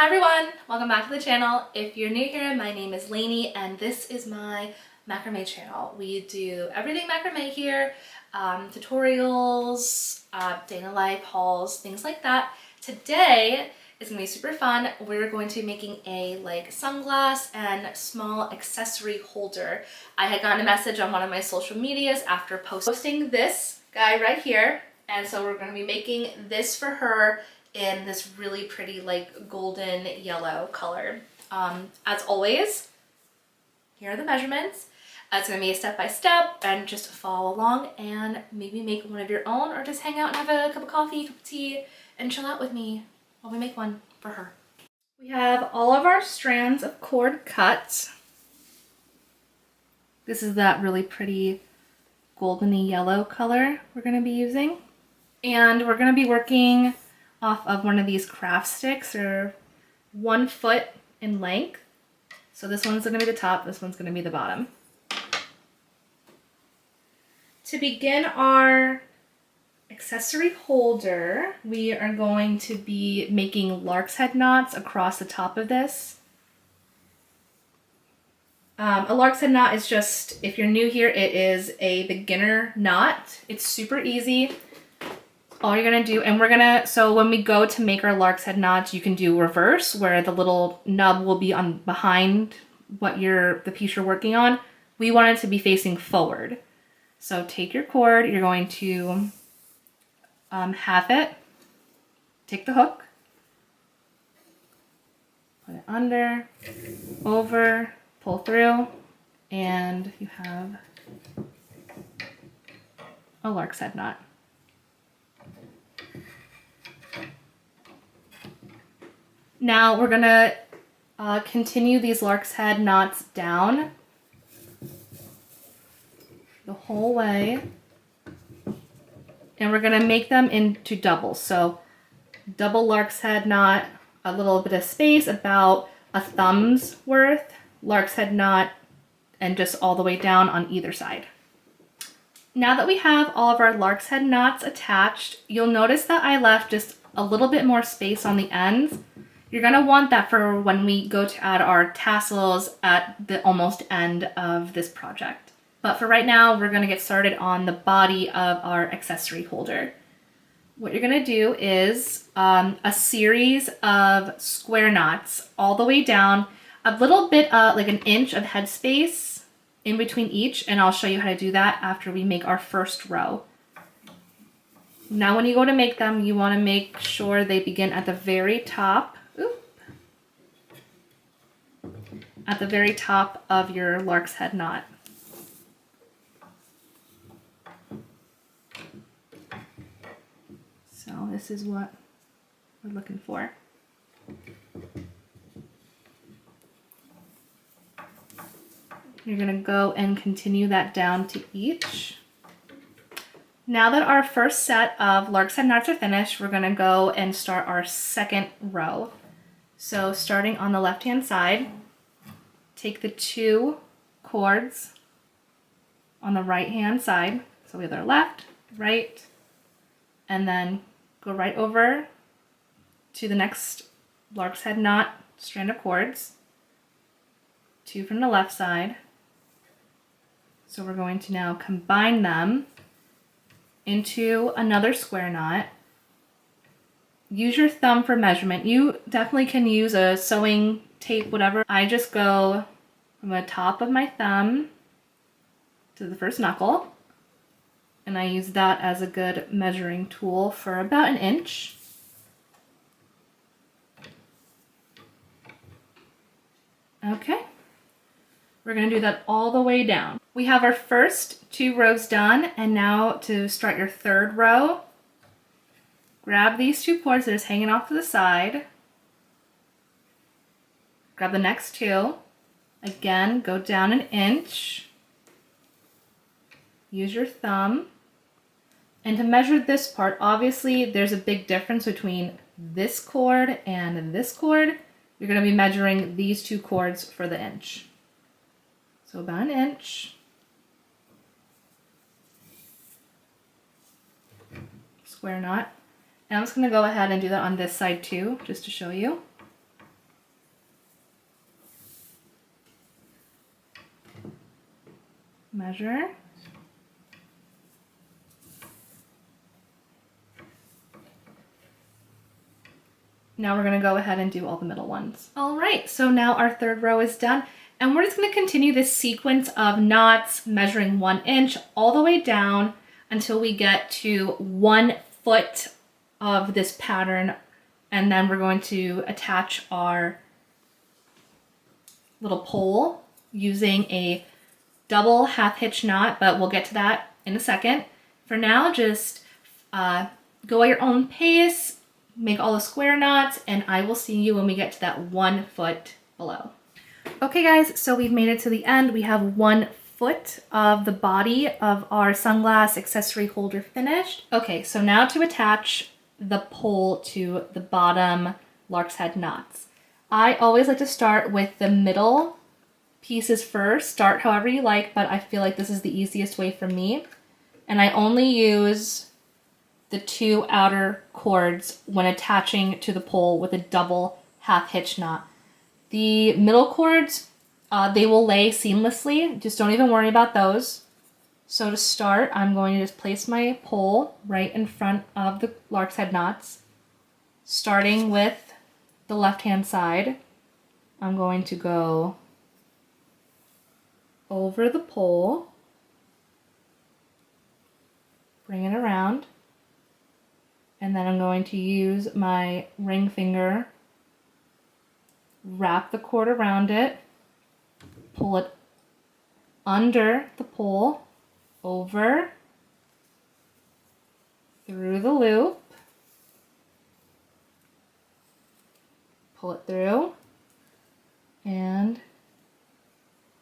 Hi everyone, welcome back to the channel. If you're new here, my name is Lainey and this is my macrame channel. We do everything macrame here, tutorials, day in the life, hauls, things like that. Today is gonna be super fun. We're going to be making a sunglass and small accessory holder. I had gotten a message on one of my social medias after posting this guy right here. And so we're gonna be making this for her in this really pretty golden yellow color. As always, here are the measurements. It's gonna be a step-by-step and just follow along and maybe make one of your own or just hang out and have a cup of coffee, cup of tea, and chill out with me while we make one for her. We have all of our strands of cord cut. This is that really pretty goldeny yellow color we're gonna be using. And we're gonna be working off of one of these craft sticks. They're 1 foot in length. So this one's gonna be the top, this one's gonna be the bottom. To begin our accessory holder, we are going to be making Larkshead knots across the top of this. A Larkshead knot is just, if you're new here, it is a beginner knot. It's super easy. All you're gonna do, and so when we go to make our Larkshead knots, you can do reverse, where the little nub will be on behind the piece you're working on. We want it to be facing forward. So take your cord, you're going to half it, take the hook, put it under, over, pull through, and you have a Larkshead knot. Now we're gonna continue these Larkshead knots down the whole way, and we're gonna make them into doubles. So double Larkshead knot, a little bit of space, about a thumb's worth, Larkshead knot, and just all the way down on either side. Now that we have all of our Larkshead knots attached, you'll notice that I left just a little bit more space on the ends. You're gonna want that for when we go to add our tassels at the almost end of this project. But for right now, we're gonna get started on the body of our accessory holder. What you're gonna do is a series of square knots all the way down, a little bit like 1 inch of headspace in between each, and I'll show you how to do that after we make our first row. Now when you go to make them, you wanna make sure they begin at the very top. At the very top of your Larkshead knot. So this is what we're looking for. You're gonna go and continue that down to each. Now that our first set of Larkshead knots are finished, we're gonna go and start our second row. So starting on the left-hand side, take the 2 cords on the right-hand side. So we have our left, right, and then go right over to the next Larkshead knot strand of cords. 2 from the left side. So we're going to now combine them into another square knot. Use your thumb for measurement. You definitely can use a sewing tape, whatever. I just go from the top of my thumb to the first knuckle, and I use that as a good measuring tool for about 1 inch. Okay, we're gonna do that all the way down. We have our first 2 rows done, and now to start your third row, grab these 2 cords that are just hanging off to the side. Grab the next 2. Again, go down 1 inch. Use your thumb. And to measure this part, obviously there's a big difference between this cord and this cord. You're gonna be measuring these 2 cords for the inch. So about 1 inch. Square knot. And I'm just gonna go ahead and do that on this side too, just to show you. measure. Now we're gonna go ahead and do all the middle ones. All right, so now our third row is done, and we're just gonna continue this sequence of knots, measuring 1 inch all the way down until we get to 1 foot of this pattern, and then we're going to attach our little pole using a double half hitch knot, but we'll get to that in a second. For now, just go at your own pace, make all the square knots, and I will see you when we get to that 1 foot below. Okay guys, so we've made it to the end. We have 1 foot of the body of our sunglass accessory holder finished. Okay, so now to attach the pole to the bottom Larkshead knots. I always like to start with the middle pieces first. Start however you like, but I feel like this is the easiest way for me. And I only use the 2 outer cords when attaching to the pole with a double half hitch knot. The middle cords, they will lay seamlessly. Just don't even worry about those. So to start, I'm going to just place my pole right in front of the Larkshead knots. Starting with the left-hand side, I'm going to go over the pole, bring it around, and then I'm going to use my ring finger, wrap the cord around it, pull it under the pole, over, through the loop, pull it through, and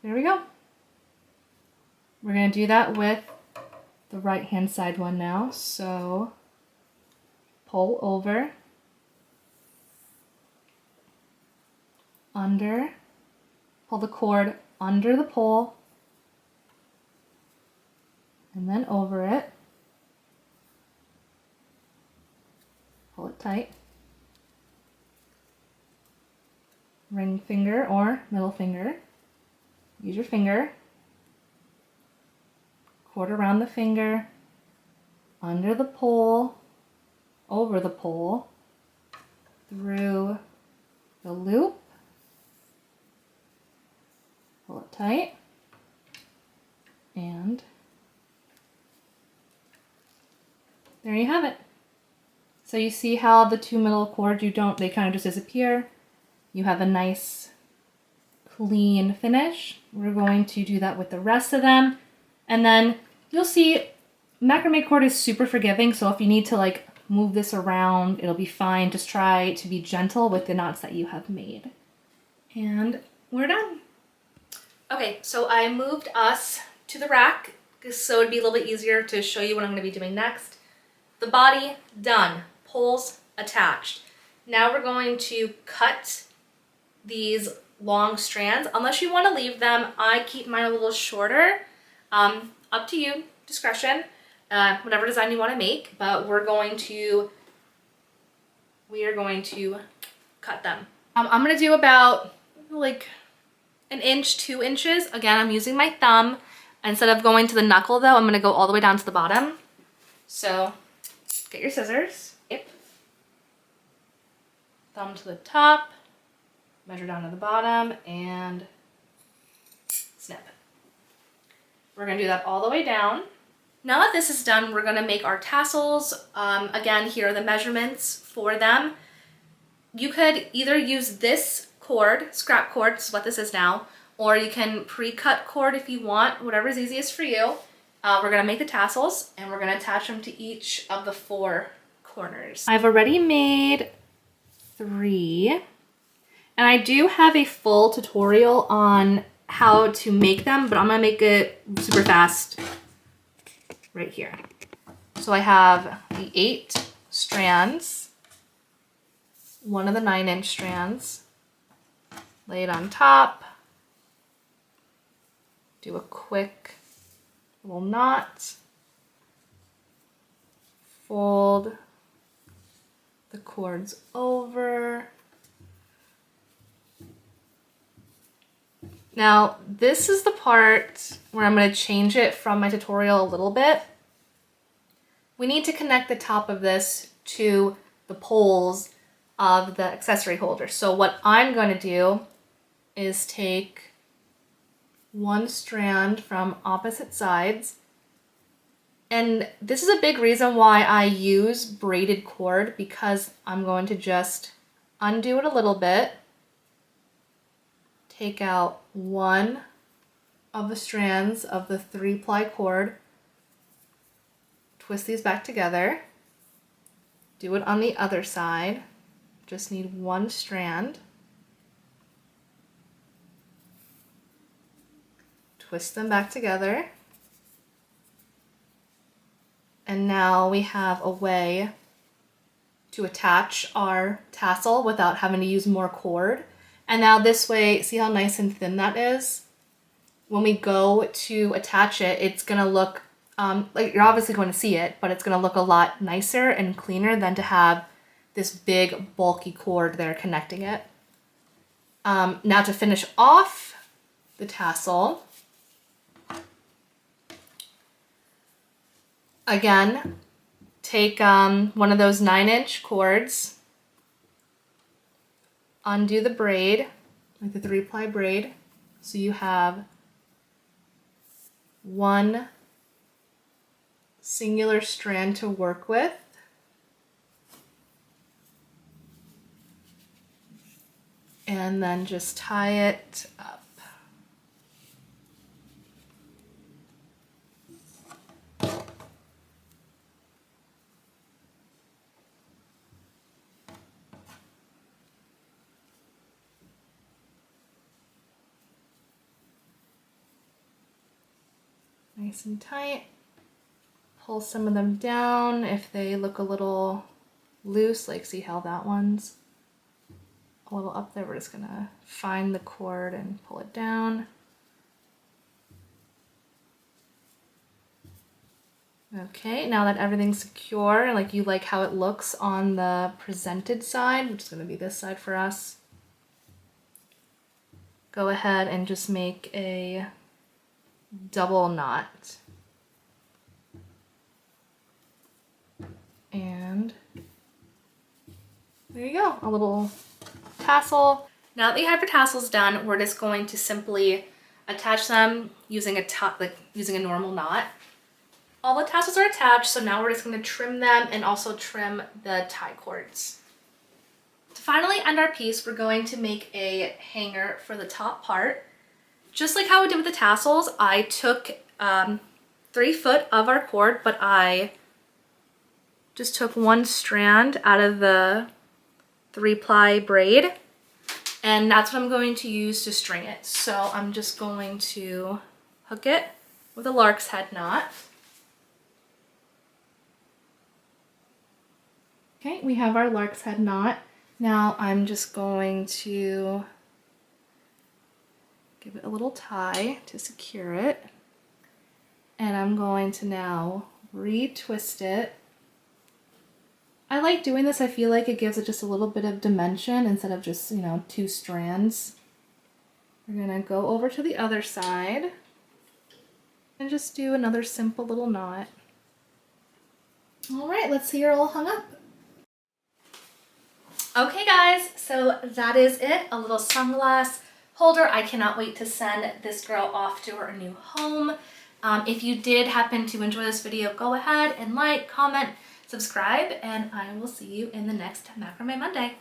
there we go. We're going to do that with the right hand side one now. So pull over, under, pull the cord under the pole, and then over it. Pull it tight. Ring finger or middle finger. Use your finger. Cord around the finger, under the pole, over the pole, through the loop. Pull it tight. And there you have it. So you see how the 2 middle cords, they kind of just disappear. You have a nice clean finish. We're going to do that with the rest of them. And then you'll see macrame cord is super forgiving. So if you need to like move this around, it'll be fine. Just try to be gentle with the knots that you have made. And we're done. Okay, so I moved us to the rack so it'd be a little bit easier to show you what I'm going to be doing next. The body done, poles attached. Now we're going to cut these long strands. Unless you want to leave them, I keep mine a little shorter. Up to you, discretion, whatever design you want to make, but we are going to cut them. I'm going to do about like 1 inch, 2 inches. Again, I'm using my thumb. Instead of going to the knuckle though, I'm going to go all the way down to the bottom. So get your scissors. Yep. Thumb to the top, measure down to the bottom, and snip. We're going to do that all the way down. Now that this is done, we're going to make our tassels. Again, here are the measurements for them. You could either use this cord, scrap cord, this is what this is now, or you can pre-cut cord if you want, whatever's easiest for you. We're going to make the tassels, and we're going to attach them to each of the 4 corners. I've already made 3, and I do have a full tutorial on how to make them, but I'm going to make it super fast right here. So I have the 8 strands, one of the 9-inch strands, lay it on top, do a quick little knot, fold the cords over. Now, this is the part where I'm going to change it from my tutorial a little bit. We need to connect the top of this to the poles of the accessory holder. So what I'm going to do is take one strand from opposite sides. And this is a big reason why I use braided cord, because I'm going to just undo it a little bit, take out one of the strands of the 3-ply cord, twist these back together, do it on the other side, just need one strand, twist them back together, and now we have a way to attach our tassel without having to use more cord. And now this way, see how nice and thin that is? When we go to attach it, it's gonna look, like you're obviously going to see it, but it's gonna look a lot nicer and cleaner than to have this big bulky cord there connecting it. Now to finish off the tassel, again, take one of those 9-inch cords, undo the braid, like the 3-ply braid, so you have one singular strand to work with. And then just tie it up. Nice and tight. Pull some of them down if they look a little loose, like see how that one's a little up there. We're just gonna find the cord and pull it down. Okay, now that everything's secure and like you like how it looks on the presented side, which is gonna be this side for us, go ahead and just make a double knot. And there you go, a little tassel. Now that you have your tassels done, we're just going to simply attach them using a normal knot. All the tassels are attached, so now we're just going to trim them and also trim the tie cords. To finally end our piece, we're going to make a hanger for the top part. Just like how we did with the tassels, I took 3 foot of our cord, but I just took one strand out of the 3-ply braid, and that's what I'm going to use to string it. So I'm just going to hook it with a Larkshead knot. Okay, we have our Larkshead knot. Now I'm just going to give it a little tie to secure it. And I'm going to now retwist it. I like doing this. I feel like it gives it just a little bit of dimension instead of just, 2 strands. We're gonna go over to the other side and just do another simple little knot. All right, let's see her all hung up. Okay guys, so that is it. A little sunglass holder. I cannot wait to send this girl off to her new home. If you did happen to enjoy this video, go ahead and like, comment, subscribe, and I will see you in the next Macrame Monday.